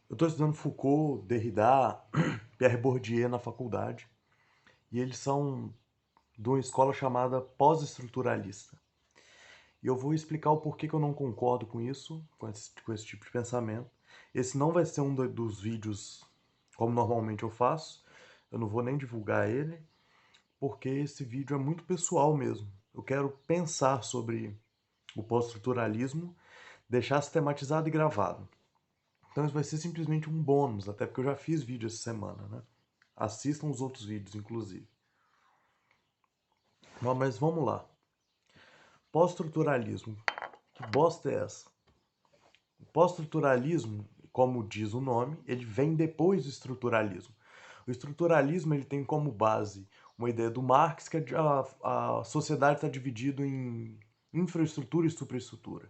Eu estou estudando Foucault, Derrida, Pierre Bourdieu na faculdade, e eles são de uma escola chamada pós-estruturalista. E eu vou explicar o porquê que eu não concordo com isso, com esse tipo de pensamento. Esse não vai ser dos vídeos como normalmente eu faço, eu não vou nem divulgar ele, porque esse vídeo é muito pessoal mesmo. Eu quero pensar sobre o pós-estruturalismo, deixar sistematizado e gravado. Então isso vai ser simplesmente um bônus, até porque eu já fiz vídeo essa semana, né? Assistam os outros vídeos, inclusive. Mas vamos lá. Pós-estruturalismo. Que bosta é essa? O pós-estruturalismo, como diz o nome, ele vem depois do estruturalismo. O estruturalismo ele tem como base uma ideia do Marx que a sociedade está dividida em infraestrutura e superestrutura.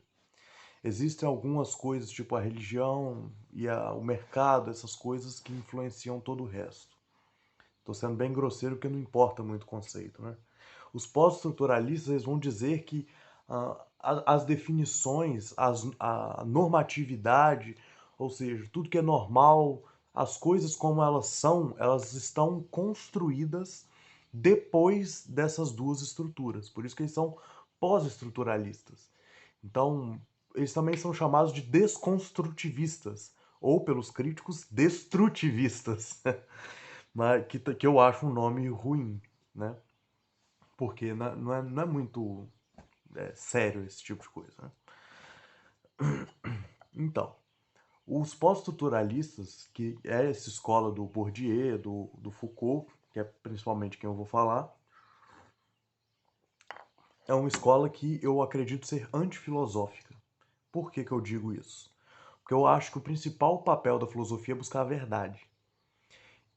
Existem algumas coisas, tipo a religião e o mercado, essas coisas que influenciam todo o resto. Estou sendo bem grosseiro porque não importa muito o conceito, né? Os pós-estruturalistas eles vão dizer que as definições, a normatividade, ou seja, tudo que é normal, as coisas como elas são, elas estão construídas depois dessas duas estruturas. Por isso que eles são pós-estruturalistas. Então, eles também são chamados de desconstrutivistas, ou pelos críticos, destrutivistas, mas que eu acho um nome ruim, né? Porque não é muito sério esse tipo de coisa, né? Então, os pós-estruturalistas, que é essa escola do Bourdieu, do Foucault, que é principalmente quem eu vou falar, é uma escola que eu acredito ser antifilosófica. Por que eu digo isso? Porque eu acho que o principal papel da filosofia é buscar a verdade.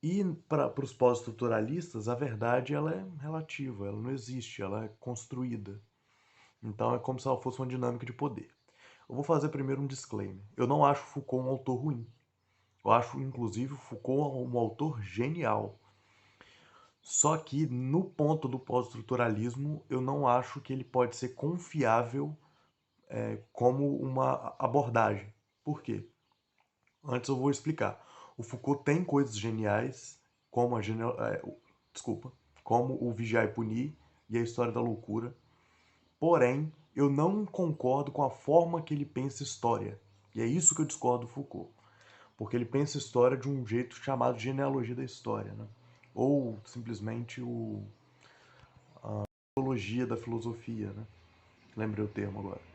E para os pós-estruturalistas, a verdade ela é relativa, ela não existe, ela é construída. Então é como se ela fosse uma dinâmica de poder. Eu vou fazer primeiro um disclaimer. Eu não acho Foucault um autor ruim. Eu acho, inclusive, Foucault um autor genial. Só que no ponto do pós-estruturalismo, eu não acho que ele pode ser confiável como uma abordagem. Por quê? Antes eu vou explicar. O Foucault tem coisas geniais, como desculpa, como o Vigiar e Punir e a História da Loucura. Porém, eu não concordo com a forma que ele pensa história. E é isso que eu discordo do Foucault. Porque ele pensa história de um jeito chamado genealogia da história, né? Ou simplesmente a teologia da filosofia, né? Lembrei o termo agora.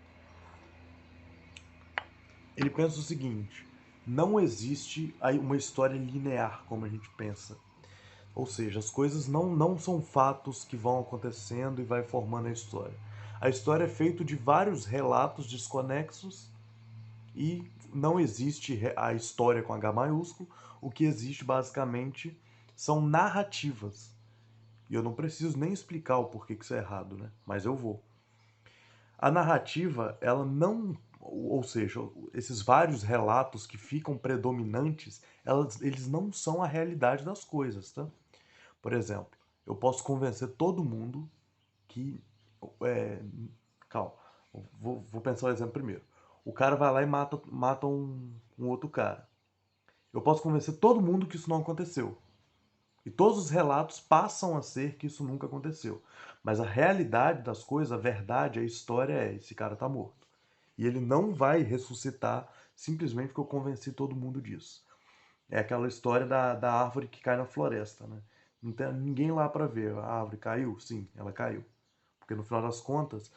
Ele pensa o seguinte: não existe uma história linear como a gente pensa. Ou seja, as coisas não são fatos que vão acontecendo e vai formando a história. A história é feita de vários relatos desconexos e não existe a história com H maiúsculo. O que existe basicamente são narrativas. E eu não preciso nem explicar o porquê que isso é errado, né? Mas eu vou. A narrativa, ela não, ou seja, esses vários relatos que ficam predominantes, eles não são a realidade das coisas, tá? Por exemplo, eu posso convencer todo mundo que. É, calma, vou pensar o exemplo primeiro. O cara vai lá e mata um outro cara. Eu posso convencer todo mundo que isso não aconteceu. E todos os relatos passam a ser que isso nunca aconteceu. Mas a realidade das coisas, a verdade, a história é: esse cara tá morto. E ele não vai ressuscitar simplesmente porque eu convenci todo mundo disso. É aquela história da árvore que cai na floresta, né? Não tem ninguém lá para ver. A árvore caiu? Sim, ela caiu. Porque no final das contas,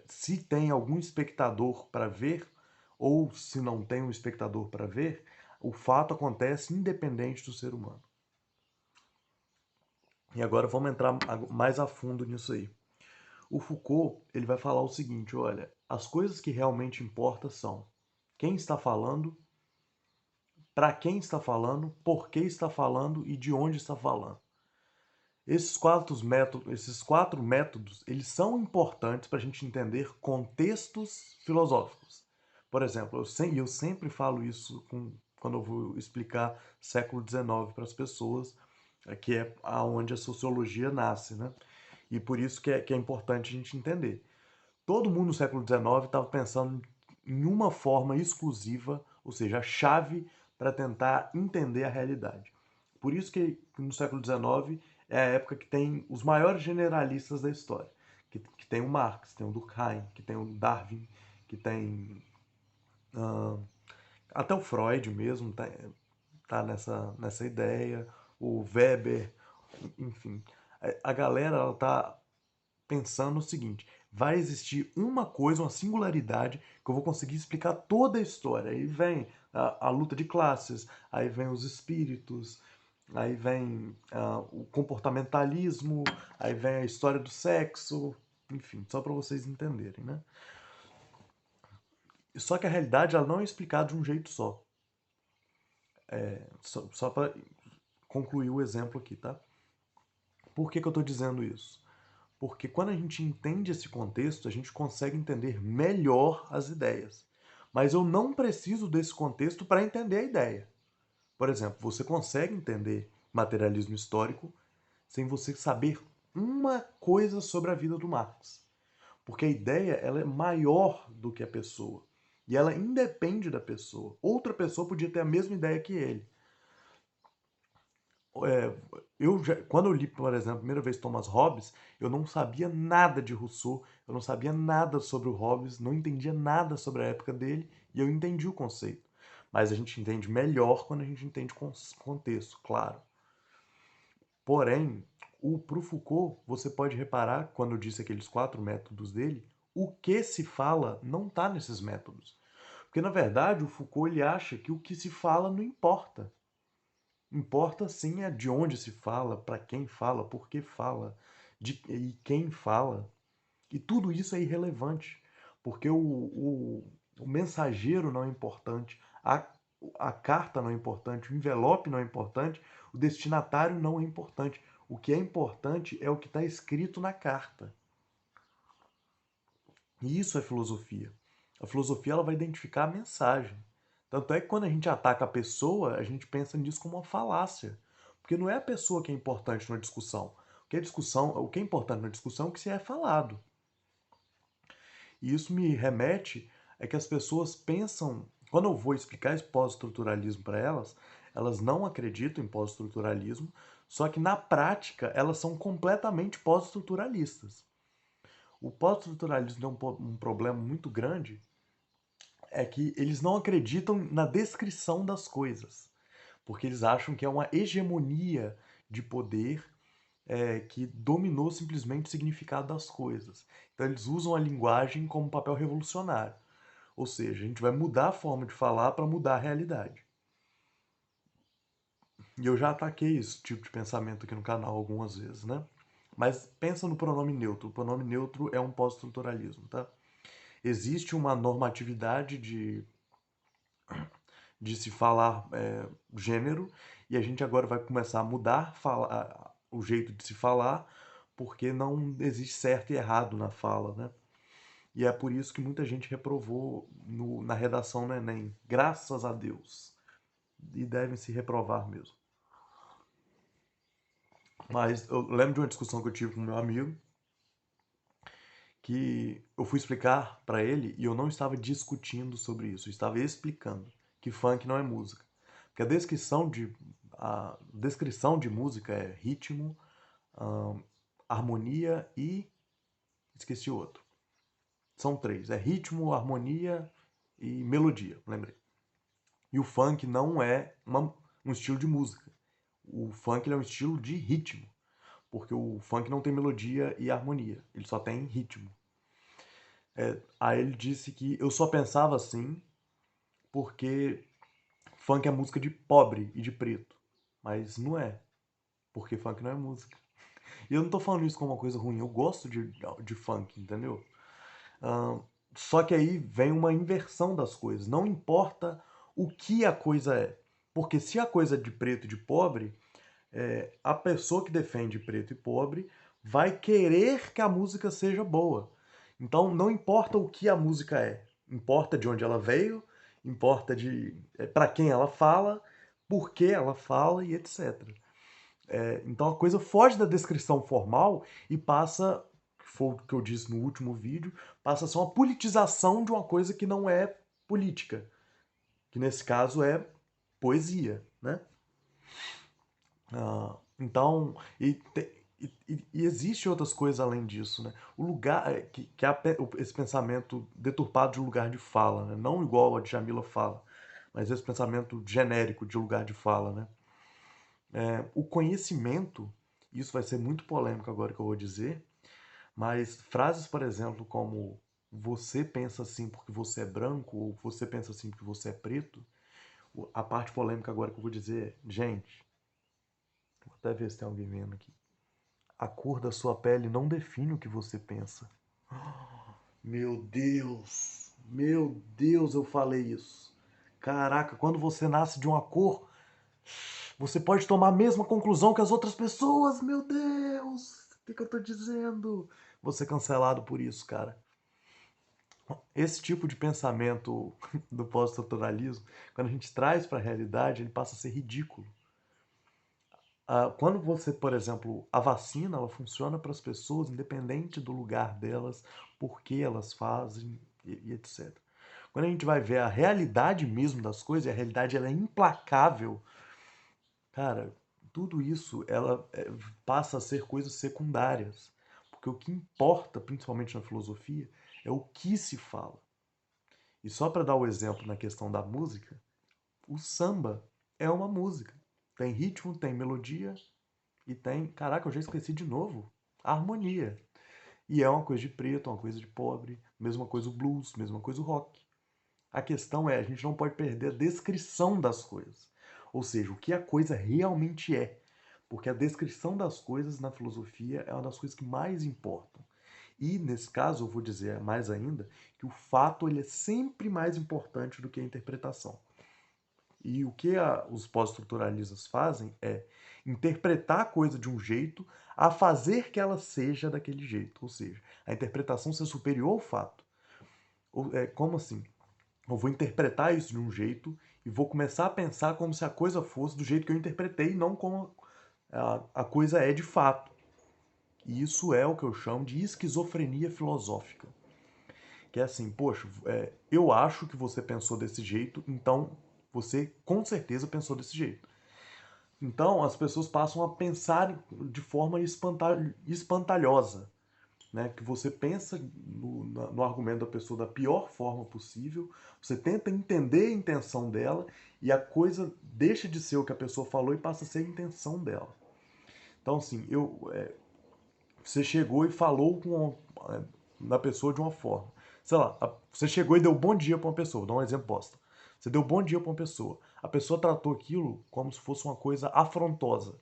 se tem algum espectador para ver, ou se não tem um espectador para ver, o fato acontece independente do ser humano. E agora vamos entrar mais a fundo nisso aí. O Foucault ele vai falar o seguinte: olha, as coisas que realmente importam são quem está falando, para quem está falando, por que está falando e de onde está falando. Esses quatro métodos, eles são importantes para a gente entender contextos filosóficos. Por exemplo, eu sempre falo isso quando eu vou explicar século XIX para as pessoas, que é aonde a sociologia nasce, né? E por isso que é importante a gente entender. Todo mundo no século XIX estava pensando em uma forma exclusiva, ou seja, a chave para tentar entender a realidade. Por isso que no século XIX é a época que tem os maiores generalistas da história. Que tem o Marx, tem o Durkheim, que tem o Darwin, que tem até o Freud mesmo tá nessa ideia, o Weber, enfim. A galera ela tá pensando o seguinte: vai existir uma coisa, uma singularidade, que eu vou conseguir explicar toda a história. Aí vem a luta de classes, aí vem os espíritos, aí vem o comportamentalismo, aí vem a história do sexo, enfim, só para vocês entenderem, né? Só que a realidade ela não é explicada de um jeito só. Só para concluir o exemplo aqui, tá? Por que eu estou dizendo isso? Porque quando a gente entende esse contexto, a gente consegue entender melhor as ideias. Mas eu não preciso desse contexto para entender a ideia. Por exemplo, você consegue entender materialismo histórico sem você saber uma coisa sobre a vida do Marx. Porque a ideia ela é maior do que a pessoa. E ela independe da pessoa. Outra pessoa podia ter a mesma ideia que ele. É, quando eu li, por exemplo, a primeira vez Thomas Hobbes, eu não sabia nada de Rousseau, eu não sabia nada sobre o Hobbes, não entendia nada sobre a época dele, e eu entendi o conceito. Mas a gente entende melhor quando a gente entende contexto, claro. Porém, pro Foucault, você pode reparar, quando eu disse aqueles 4 métodos dele, o que se fala não está nesses métodos. Porque, na verdade, o Foucault ele acha que o que se fala não importa. Importa sim é de onde se fala, para quem fala, por que fala, e quem fala. E tudo isso é irrelevante, porque o mensageiro não é importante, a carta não é importante, o envelope não é importante, o destinatário não é importante. O que é importante é o que está escrito na carta. E isso é filosofia. A filosofia ela vai identificar a mensagem. Tanto é que quando a gente ataca a pessoa, a gente pensa nisso como uma falácia. Porque não é a pessoa que é importante na discussão. O que é importante na discussão é o que se é falado. E isso me remete a que as pessoas pensam, quando eu vou explicar esse pós-estruturalismo para elas, elas não acreditam em pós-estruturalismo, só que na prática elas são completamente pós-estruturalistas. O pós-estruturalismo tem um problema muito grande, é que eles não acreditam na descrição das coisas, porque eles acham que é uma hegemonia de poder que dominou simplesmente o significado das coisas. Então eles usam a linguagem como papel revolucionário. Ou seja, a gente vai mudar a forma de falar para mudar a realidade. E eu já ataquei esse tipo de pensamento aqui no canal algumas vezes, né? Mas pensa no pronome neutro. O pronome neutro é um pós-estruturalismo, tá? Existe uma normatividade de se falar gênero e a gente agora vai começar a mudar o jeito de se falar porque não existe certo e errado na fala, né? E é por isso que muita gente reprovou na redação no Enem. Graças a Deus. E devem se reprovar mesmo. Mas eu lembro de uma discussão que eu tive com meu amigo, que eu fui explicar para ele e eu não estava discutindo sobre isso, eu estava explicando que funk não é música. Porque a descrição de música é ritmo, harmonia e esqueci o outro. São 3, é ritmo, harmonia e melodia, lembrei. E o funk não é um estilo de música. O funk é um estilo de ritmo, porque o funk não tem melodia e harmonia, ele só tem ritmo. Aí ele disse que eu só pensava assim porque funk é música de pobre e de preto. Mas não é, porque funk não é música. E eu não tô falando isso como uma coisa ruim, eu gosto de funk, entendeu? Ahn, Só que aí vem uma inversão das coisas. Não importa o que a coisa é. Porque se a coisa é de preto e de pobre, a pessoa que defende preto e pobre vai querer que a música seja boa. Então não importa o que a música é, importa de onde ela veio, importa de para quem ela fala, por que ela fala e etc. Então a coisa foge da descrição formal e passa, que foi o que eu disse no último vídeo, passa a ser uma politização de uma coisa que não é política, que nesse caso é poesia, né? Então, e existe outras coisas além disso, né? O lugar que há esse pensamento deturpado de lugar de fala, né? Não igual a Djamila fala, mas esse pensamento genérico de lugar de fala, né? O conhecimento, isso vai ser muito polêmico agora que eu vou dizer, mas frases, por exemplo, como você pensa assim porque você é branco, ou você pensa assim porque você é preto, a parte polêmica agora que eu vou dizer é, gente, vou até ver se tem alguém vendo aqui. A cor da sua pele não define o que você pensa. Meu Deus, eu falei isso. Caraca, quando você nasce de uma cor, você pode tomar a mesma conclusão que as outras pessoas. Meu Deus, o que eu tô dizendo? Vou ser cancelado por isso, cara. Esse tipo de pensamento do pós-estruturalismo, quando a gente traz para a realidade, ele passa a ser ridículo. Quando você, por exemplo, a vacina, ela funciona para as pessoas, independente do lugar delas, por que elas fazem e etc. Quando a gente vai ver a realidade mesmo das coisas, e a realidade ela é implacável, cara, tudo isso passa a ser coisas secundárias. Porque o que importa, principalmente na filosofia, é o que se fala. E só para dar o exemplo na questão da música, o samba é uma música. Tem ritmo, tem melodia, e tem, caraca, eu já esqueci de novo, a harmonia. E é uma coisa de preto, uma coisa de pobre, mesma coisa o blues, mesma coisa o rock. A questão é, a gente não pode perder a descrição das coisas. Ou seja, o que a coisa realmente é. Porque a descrição das coisas na filosofia é uma das coisas que mais importam. E, nesse caso, eu vou dizer mais ainda, que o fato ele é sempre mais importante do que a interpretação. E o que os pós-estruturalistas fazem é interpretar a coisa de um jeito a fazer que ela seja daquele jeito. Ou seja, a interpretação ser superior ao fato. Como assim? Eu vou interpretar isso de um jeito e vou começar a pensar como se a coisa fosse do jeito que eu interpretei, não como a coisa é de fato. E isso é o que eu chamo de esquizofrenia filosófica. Que é assim, poxa, eu acho que você pensou desse jeito, então você com certeza pensou desse jeito. Então as pessoas passam a pensar de forma espantalhosa, né? Que você pensa no argumento da pessoa da pior forma possível, você tenta entender a intenção dela e a coisa deixa de ser o que a pessoa falou e passa a ser a intenção dela. Então, assim, você chegou e falou na pessoa de uma forma. Sei lá, você chegou e deu bom dia para uma pessoa, vou dar um exemplo bosta. Você deu bom dia para uma pessoa. A pessoa tratou aquilo como se fosse uma coisa afrontosa.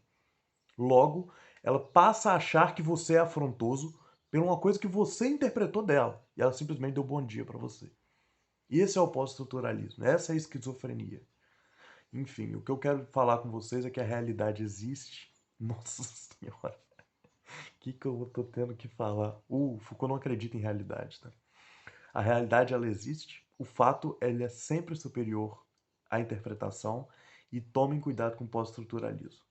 Logo, ela passa a achar que você é afrontoso por uma coisa que você interpretou dela. E ela simplesmente deu bom dia para você. E esse é o pós-estruturalismo. Essa é a esquizofrenia. Enfim, o que eu quero falar com vocês é que a realidade existe. Nossa Senhora. O que eu tô tendo que falar? O Foucault não acredita em realidade, tá? A realidade, ela existe. O fato, ele é sempre superior à interpretação. E tomem cuidado com o pós-estruturalismo.